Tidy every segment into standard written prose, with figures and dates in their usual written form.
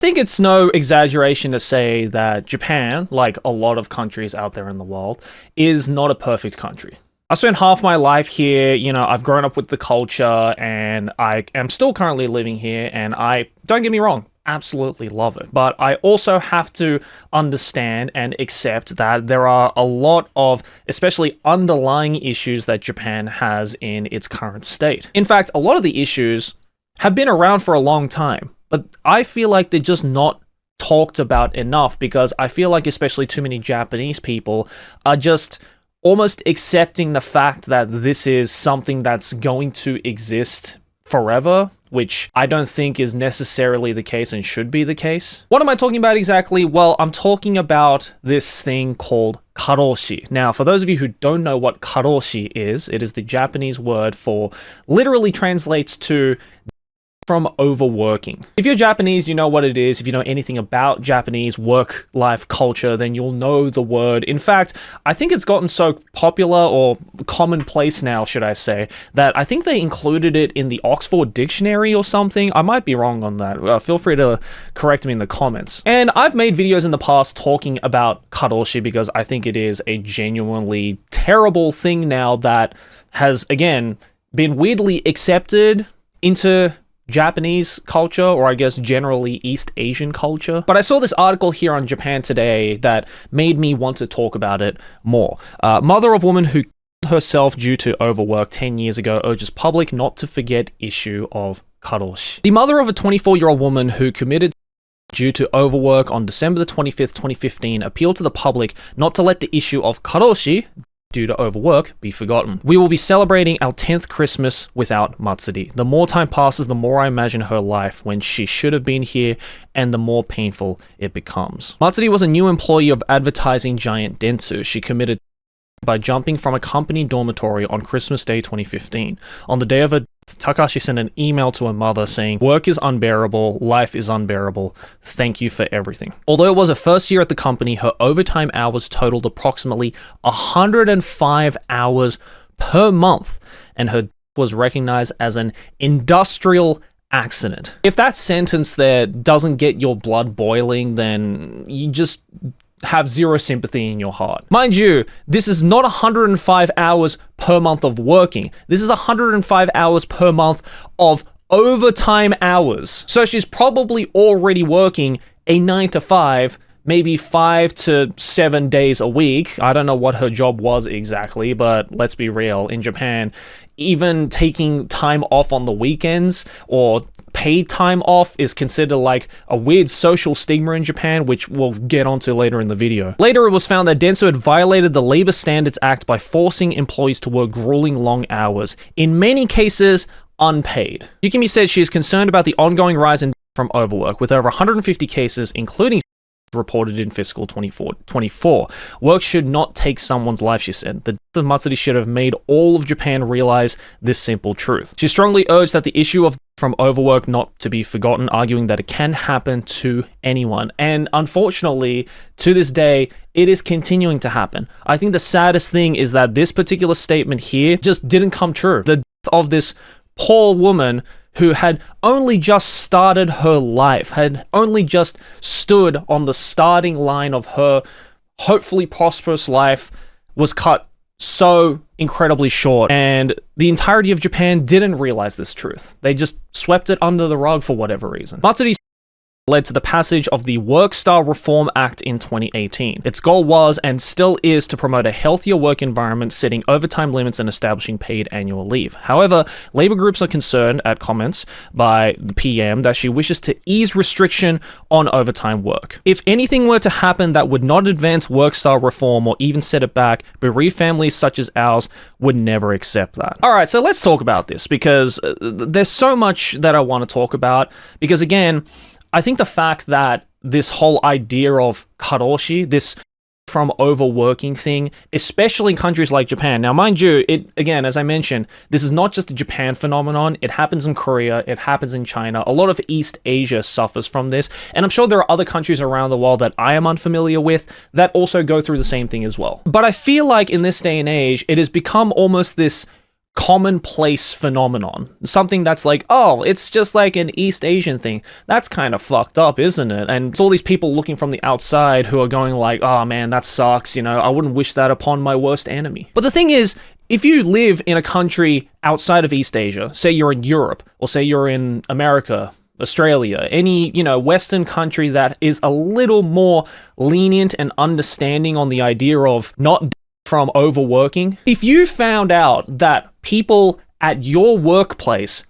think it's no exaggeration to say that Japan, like a lot of countries out there in the world, is not a perfect country. I spent half my life here, I've grown up with the culture, and I am still currently living here, and don't get me wrong, absolutely love it. But I also have to understand and accept that there are a lot of, especially underlying issues that Japan has in its current state. In fact, a lot of the issues have been around for a long time, but I feel like they're just not talked about enough, because I feel like especially too many Japanese people are just almost accepting the fact that this is something that's going to exist forever, which I don't think is necessarily the case and should be the case. What am I talking about exactly? Well, I'm talking about this thing called Karoshi. Now, for those of you who don't know what Karoshi is, it is the Japanese word for, literally translates to from overworking. If you're Japanese, you know what it is. If you know anything about Japanese work-life culture, then you'll know the word. In fact, I think it's gotten so popular, or commonplace now, should I say, that I think they included it in the Oxford Dictionary or something. I might be wrong on that. Feel free to correct me in the comments. And I've made videos in the past talking about Karoshi because I think it is a genuinely terrible thing now that has, again, been weirdly accepted into Japanese culture, or I guess generally East Asian culture. But I saw this article here on Japan Today that made me want to talk about it more. Mother of woman who killed herself due to overwork 10 years ago urges public not to forget issue of Karoshi. The mother of a 24-year-old woman who committed due to overwork on December the 25th, 2015, appealed to the public not to let the issue of Karoshi due to overwork be forgotten. We will be celebrating our 10th Christmas without Matsuri. The more time passes, the more I imagine her life when she should have been here, and the more painful it becomes. Matsuri was a new employee of advertising giant Dentsu. She committed by jumping from a company dormitory on Christmas Day 2015. On the day of her death, Takahashi sent an email to her mother saying, "Work is unbearable, life is unbearable, thank you for everything." Although it was her first year at the company, her overtime hours totaled approximately 105 hours per month, and her death was recognized as an industrial accident. If that sentence there doesn't get your blood boiling, then you just have zero sympathy in your heart. Mind you, this is not 105 hours per month of working. This is 105 hours per month of overtime hours. So she's probably already working a 9 to 5, maybe 5 to 7 days a week. I don't know what her job was exactly, but let's be real. In Japan, even taking time off on the weekends or paid time off is considered like a weird social stigma in Japan, which we'll get onto later in the video. Later, it was found that Dentsu had violated the Labor Standards Act by forcing employees to work grueling long hours, in many cases unpaid. Yukimi said she is concerned about the ongoing rise in from overwork, with over 150 cases, including reported in fiscal 24. Work should not take someone's life, she said. The death of Matsuri should have made all of Japan realize this simple truth. She strongly urged that the issue of from overwork not to be forgotten, arguing that it can happen to anyone. And unfortunately, to this day, it is continuing to happen. I think the saddest thing is that this particular statement here just didn't come true. The death of this poor woman who had only just started her life, had only just stood on the starting line of her hopefully prosperous life, was cut so incredibly short, and the entirety of Japan didn't realize this truth. They just swept it under the rug for whatever reason. Matsuri led to the passage of the Work Style Reform Act in 2018. Its goal was, and still is, to promote a healthier work environment, setting overtime limits and establishing paid annual leave. However, labor groups are concerned at comments by the PM that she wishes to ease restriction on overtime work. If anything were to happen that would not advance work style reform or even set it back, bereaved families such as ours would never accept that. All right, so let's talk about this, because there's so much that I want to talk about, because again, I think the fact that this whole idea of karoshi, this from overworking thing, especially in countries like Japan. Now, mind you, it again, as I mentioned, this is not just a Japan phenomenon. It happens in Korea. It happens in China. A lot of East Asia suffers from this. And I'm sure there are other countries around the world that I am unfamiliar with that also go through the same thing as well. But I feel like in this day and age, it has become almost this commonplace phenomenon. Something that's like, oh, it's just like an East Asian thing. That's kind of fucked up, isn't it? And it's all these people looking from the outside who are going like, oh man, that sucks, you know, I wouldn't wish that upon my worst enemy. But the thing is, if you live in a country outside of East Asia, say you're in Europe, or say you're in America, Australia, any, you know, Western country that is a little more lenient and understanding on the idea of not from overworking. If you found out that people at your workplace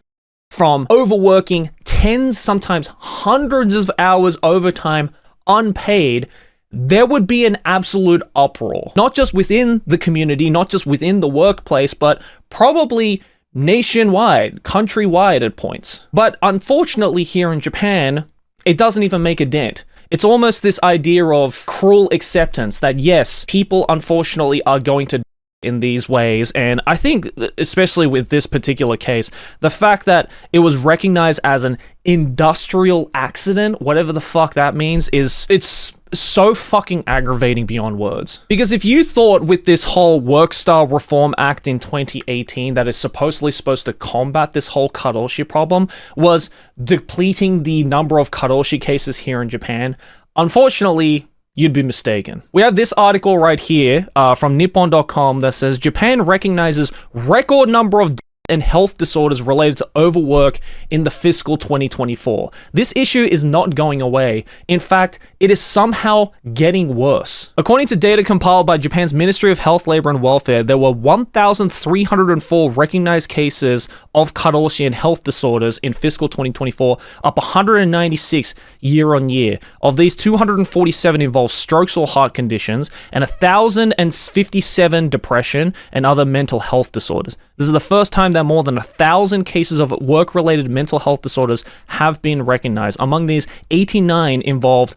from overworking tens, sometimes hundreds of hours overtime unpaid, there would be an absolute uproar. Not just within the community, not just within the workplace, but probably nationwide, countrywide at points. But unfortunately here in Japan, it doesn't even make a dent. It's almost this idea of cruel acceptance that yes, people unfortunately are going to in these ways. And I think, especially with this particular case, the fact that it was recognized as an industrial accident, whatever the fuck that means, it's so fucking aggravating beyond words. Because if you thought with this whole Work Style Reform Act in 2018 that is supposed to combat this whole karoshi problem was depleting the number of karoshi cases here in Japan, unfortunately, you'd be mistaken. We have this article right here from Nippon.com that says Japan recognizes record number of and health disorders related to overwork in the fiscal 2024. This issue is not going away. In fact, it is somehow getting worse. According to data compiled by Japan's Ministry of Health, Labor and Welfare, there were 1,304 recognized cases of karoshi and health disorders in fiscal 2024, up 196 year on year. Of these, 247 involved strokes or heart conditions, and 1,057 depression and other mental health disorders. This is the first time that more than 1,000 cases of work-related mental health disorders have been recognized. Among these, 89 involved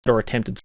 or attempted.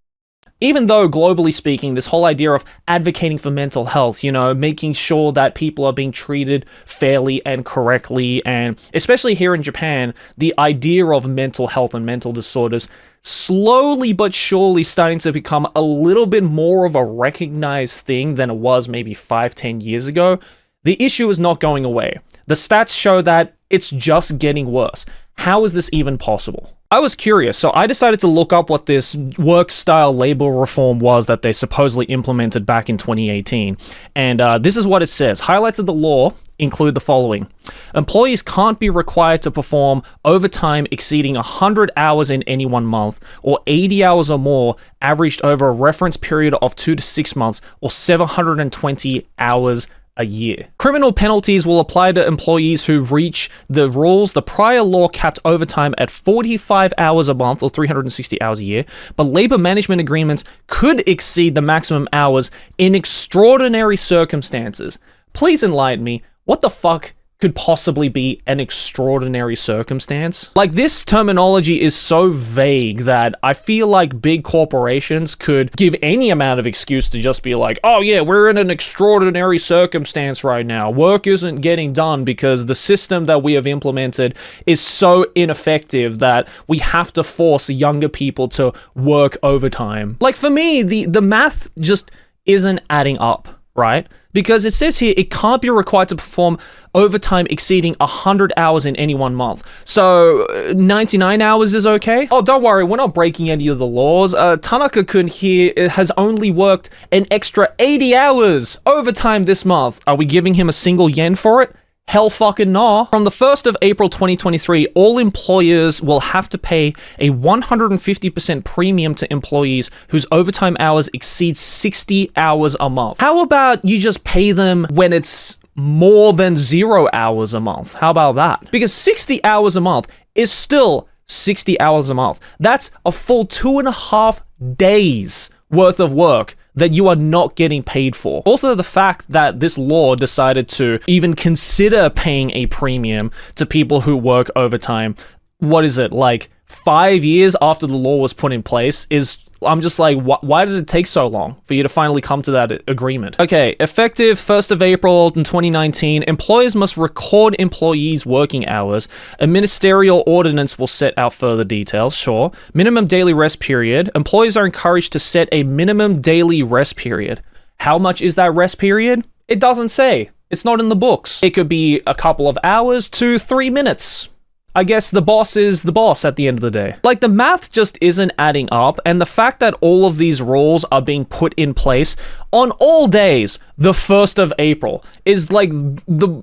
Even though, globally speaking, this whole idea of advocating for mental health, you know, making sure that people are being treated fairly and correctly, and especially here in Japan, the idea of mental health and mental disorders slowly but surely starting to become a little bit more of a recognized thing than it was maybe 5-10 years ago. The issue is not going away. The stats show that it's just getting worse. How is this even possible? I was curious, so I decided to look up what this work-style labor reform was that they supposedly implemented back in 2018. And this is what it says. Highlights of the law include the following. Employees can't be required to perform overtime exceeding 100 hours in any 1 month, or 80 hours or more averaged over a reference period of 2 to 6 months, or 720 hours a year. Criminal penalties will apply to employees who breach the rules. The prior law capped overtime at 45 hours a month or 360 hours a year, but labor management agreements could exceed the maximum hours in extraordinary circumstances. Please enlighten me. What the fuck could possibly be an extraordinary circumstance? Like, this terminology is so vague that I feel like big corporations could give any amount of excuse to just be like, oh yeah, we're in an extraordinary circumstance right now. Work isn't getting done because the system that we have implemented is so ineffective that we have to force younger people to work overtime. Like, for me, the math just isn't adding up, right? Because it says here it can't be required to perform overtime exceeding 100 hours in any 1 month. So 99 hours is okay? Oh, don't worry, we're not breaking any of the laws. Tanaka-kun here has only worked an extra 80 hours overtime this month. Are we giving him a single yen for it? Hell fucking nah. From the 1st of April 2023, all employers will have to pay a 150% premium to employees whose overtime hours exceed 60 hours a month. How about you just pay them when it's more than 0 hours a month? How about that? Because 60 hours a month is still 60 hours a month. That's a full 2.5 days worth of work that you are not getting paid for. Also, the fact that this law decided to even consider paying a premium to people who work overtime, what is it, like 5 years after the law was put in place, is, I'm just like, why did it take so long for you to finally come to that agreement? Okay, effective 1st of April in 2019, employers must record employees' working hours. A ministerial ordinance will set out further details, sure. Minimum daily rest period. Employees are encouraged to set a minimum daily rest period. How much is that rest period? It doesn't say. It's not in the books. It could be a couple of hours to 3 minutes. I guess the boss is the boss at the end of the day. Like, the math just isn't adding up, and the fact that all of these rules are being put in place on all days, the 1st of April, is like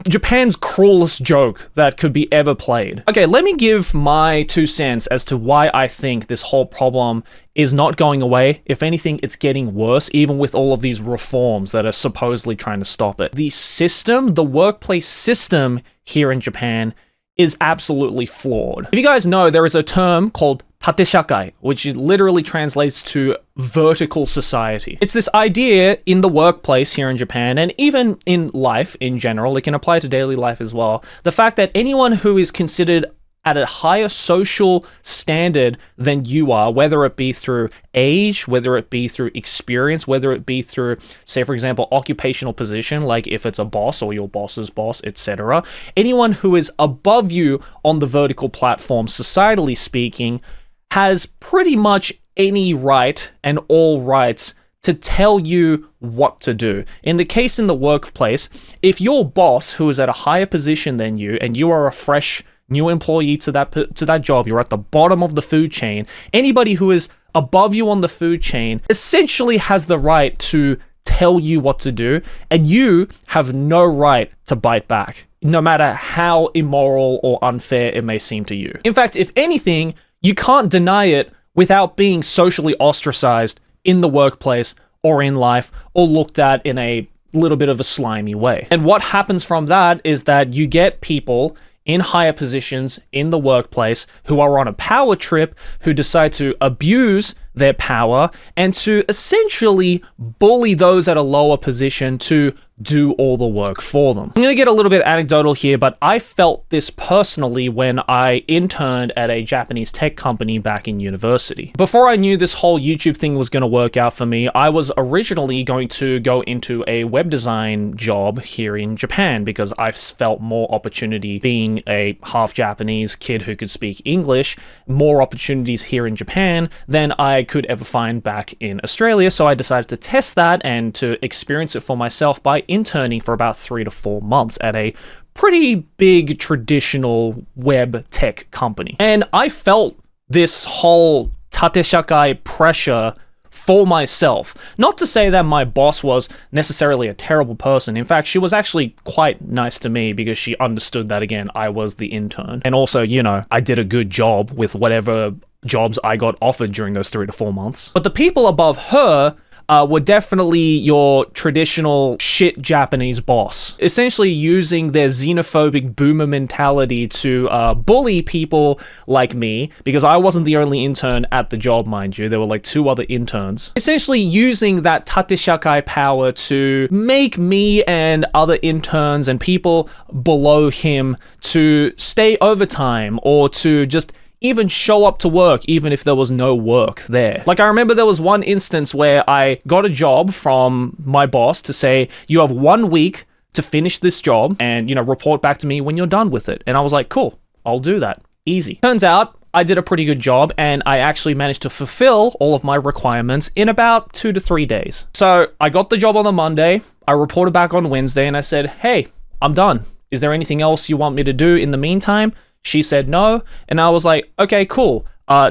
Japan's cruelest joke that could be ever played. Okay, let me give my 2 cents as to why I think this whole problem is not going away. If anything, it's getting worse, even with all of these reforms that are supposedly trying to stop it. The system, the workplace system here in Japan, is absolutely flawed. If you guys know, there is a term called tate-shakai, which literally translates to vertical society. It's this idea in the workplace here in Japan, and even in life in general, it can apply to daily life as well. The fact that anyone who is considered at a higher social standard than you are, whether it be through age, whether it be through experience, whether it be through, say, for example, occupational position, like if it's a boss or your boss's boss, etc. Anyone who is above you on the vertical platform, societally speaking, has pretty much any right and all rights to tell you what to do. In the case in the workplace, if your boss, who is at a higher position than you, and you are a fresh new employee to that job, you're at the bottom of the food chain, anybody who is above you on the food chain essentially has the right to tell you what to do, and you have no right to bite back, no matter how immoral or unfair it may seem to you. In fact, if anything, you can't deny it without being socially ostracized in the workplace or in life, or looked at in a little bit of a slimy way. And what happens from that is that you get people in higher positions in the workplace who are on a power trip, who decide to abuse their power and to essentially bully those at a lower position to do all the work for them. I'm going to get a little bit anecdotal here, but I felt this personally when I interned at a Japanese tech company back in university. Before I knew this whole YouTube thing was going to work out for me, I was originally going to go into a web design job here in Japan because I felt more opportunity being a half Japanese kid who could speak English, more opportunities here in Japan than I could ever find back in Australia. So I decided to test that and to experience it for myself by interning for about 3 to 4 months at a pretty big traditional web tech company. And I felt this whole tate-shakai pressure for myself. Not to say that my boss was necessarily a terrible person. In fact, she was actually quite nice to me because she understood that, again, I was the intern. And also, you know, I did a good job with whatever jobs I got offered during those 3 to 4 months. But the people above her were definitely your traditional shit Japanese boss, essentially using their xenophobic boomer mentality to bully people like me, because I wasn't the only intern at the job, mind you. There were like 2 other interns. Essentially using that tate-shakai power to make me and other interns and people below him to stay overtime or to just even show up to work even if there was no work there. Like, I remember there was one instance where I got a job from my boss to say, you have 1 week to finish this job and, you know, report back to me when you're done with it. And I was like, cool, I'll do that. Easy. Turns out I did a pretty good job and I actually managed to fulfill all of my requirements in about 2 to 3 days. So I got the job on the Monday, I reported back on Wednesday and I said, hey, I'm done. Is there anything else you want me to do in the meantime? She said no, and I was like, okay, cool.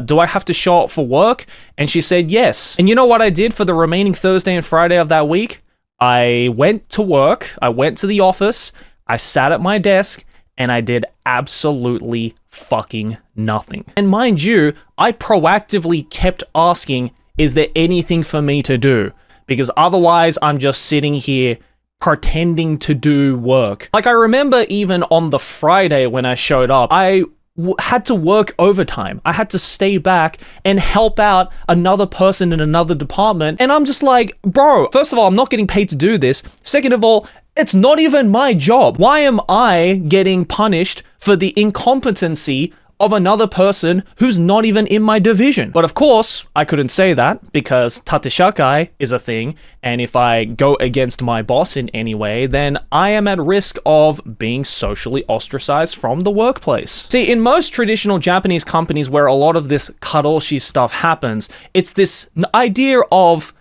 Do I have to show up for work? And she said yes. And you know what I did for the remaining Thursday and Friday of that week? I went to work, I went to the office, I sat at my desk, and I did absolutely fucking nothing. And mind you, I proactively kept asking, is there anything for me to do? Because otherwise I'm just sitting here pretending to do work. Like, I remember even on the Friday when I showed up, I had to work overtime. I had to stay back and help out another person in another department. And I'm just like, bro, first of all, I'm not getting paid to do this. Second of all, it's not even my job. Why am I getting punished for the incompetency of another person who's not even in my division? But of course, I couldn't say that because tate-shakai is a thing, and if I go against my boss in any way, then I am at risk of being socially ostracized from the workplace. See, in most traditional Japanese companies where a lot of this karoshi stuff happens, it's this idea of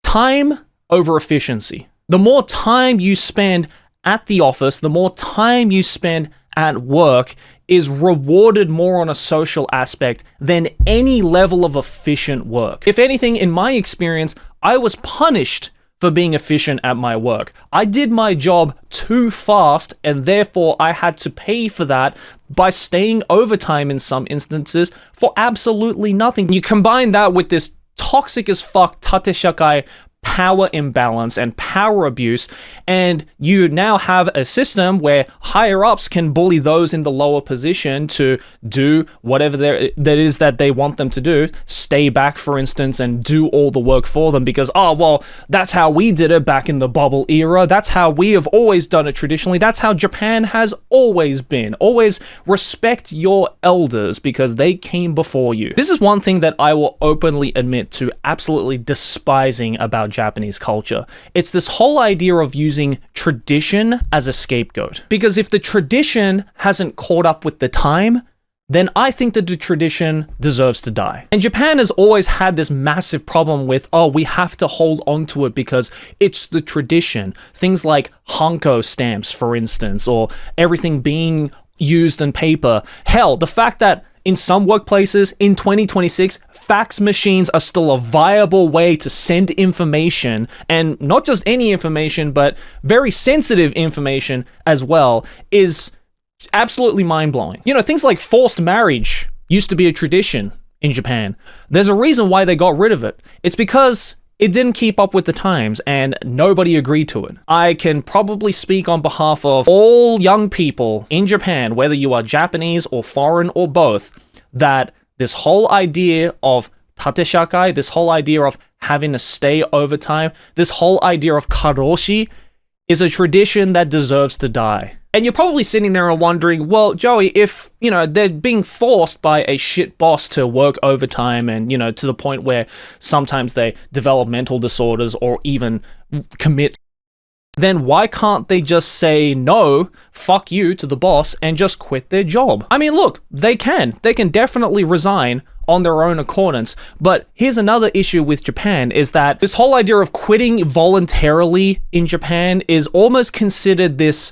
time over efficiency. The more time you spend at the office, the more time you spend at work is rewarded more on a social aspect than any level of efficient work. If anything, in my experience, I was punished for being efficient at my work. I did my job too fast, and therefore I had to pay for that by staying overtime in some instances for absolutely nothing. You combine that with this toxic as fuck tate shakai power imbalance and power abuse, and you now have a system where higher ups can bully those in the lower position to do whatever that is that they want them to do, stay back for instance, and do all the work for them because, oh well, that's how we did it back in the bubble era, that's how we have always done it traditionally, that's how Japan has always been. Always respect your elders because they came before you. This is one thing that I will openly admit to absolutely despising about Japanese culture. It's this whole idea of using tradition as a scapegoat. Because if the tradition hasn't caught up with the time, then I think that the tradition deserves to die. And Japan has always had this massive problem with, oh, we have to hold on to it because it's the tradition. Things like Hanko stamps, for instance, or everything being used in paper. Hell, the fact that in some workplaces, in 2026, fax machines are still a viable way to send information, and not just any information, but very sensitive information as well, is absolutely mind-blowing. You know, things like forced marriage used to be a tradition in Japan. There's a reason why they got rid of it. It's because it didn't keep up with the times and nobody agreed to it. I can probably speak on behalf of all young people in Japan, whether you are Japanese or foreign or both, that this whole idea of tate shakai, this whole idea of having to stay overtime, this whole idea of karoshi is a tradition that deserves to die. And you're probably sitting there and wondering, well, Joey, if, you know, they're being forced by a shit boss to work overtime and, you know, to the point where sometimes they develop mental disorders or even commit, then why can't they just say no, fuck you to the boss and just quit their job? I mean, look, they can definitely resign on their own accordance. But here's another issue with Japan is that this whole idea of quitting voluntarily in Japan is almost considered this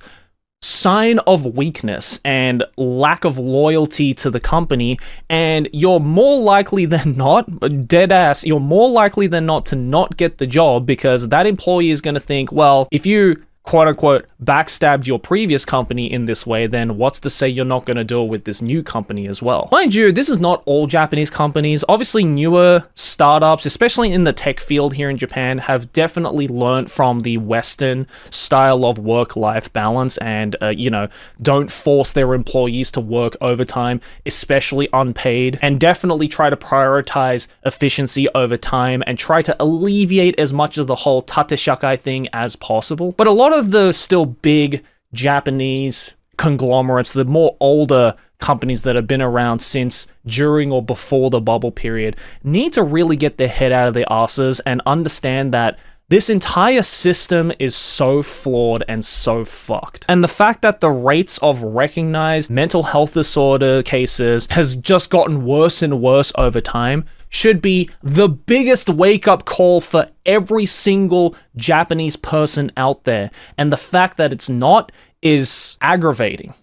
sign of weakness and lack of loyalty to the company, and you're more likely than not, dead ass, you're more likely than not to not get the job because that employee is going to think, well, if you quote unquote backstabbed your previous company in this way, then what's to say you're not going to do it with this new company as well? Mind you, this is not all Japanese companies. Obviously, newer startups, especially in the tech field here in Japan, have definitely learned from the Western style of work-life balance and, you know, don't force their employees to work overtime, especially unpaid, and definitely try to prioritize efficiency over time and try to alleviate as much of the whole tate shakai thing as possible. But a lot of the still big Japanese conglomerates, the more older companies that have been around since, during, or before the bubble period, need to really get their head out of their asses and understand that this entire system is so flawed and so fucked. And the fact that the rates of recognized mental health disorder cases has just gotten worse and worse over time should be the biggest wake-up call for every single Japanese person out there. And the fact that it's not is aggravating.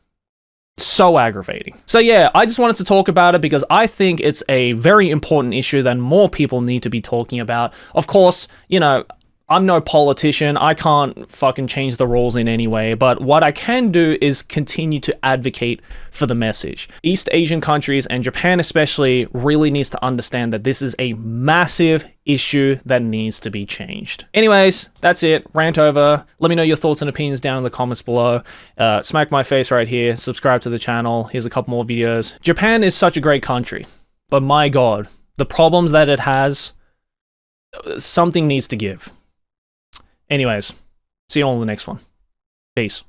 So aggravating. So yeah, I just wanted to talk about it because I think it's a very important issue that more people need to be talking about. Of course, you know, I'm no politician, I can't fucking change the rules in any way, but what I can do is continue to advocate for the message. East Asian countries, and Japan especially, really needs to understand that this is a massive issue that needs to be changed. Anyways, that's it. Rant over. Let me know your thoughts and opinions down in the comments below. Smack my face right here. Subscribe to the channel. Here's a couple more videos. Japan is such a great country, but my God, the problems that it has, something needs to give. Anyways, see you all in the next one. Peace.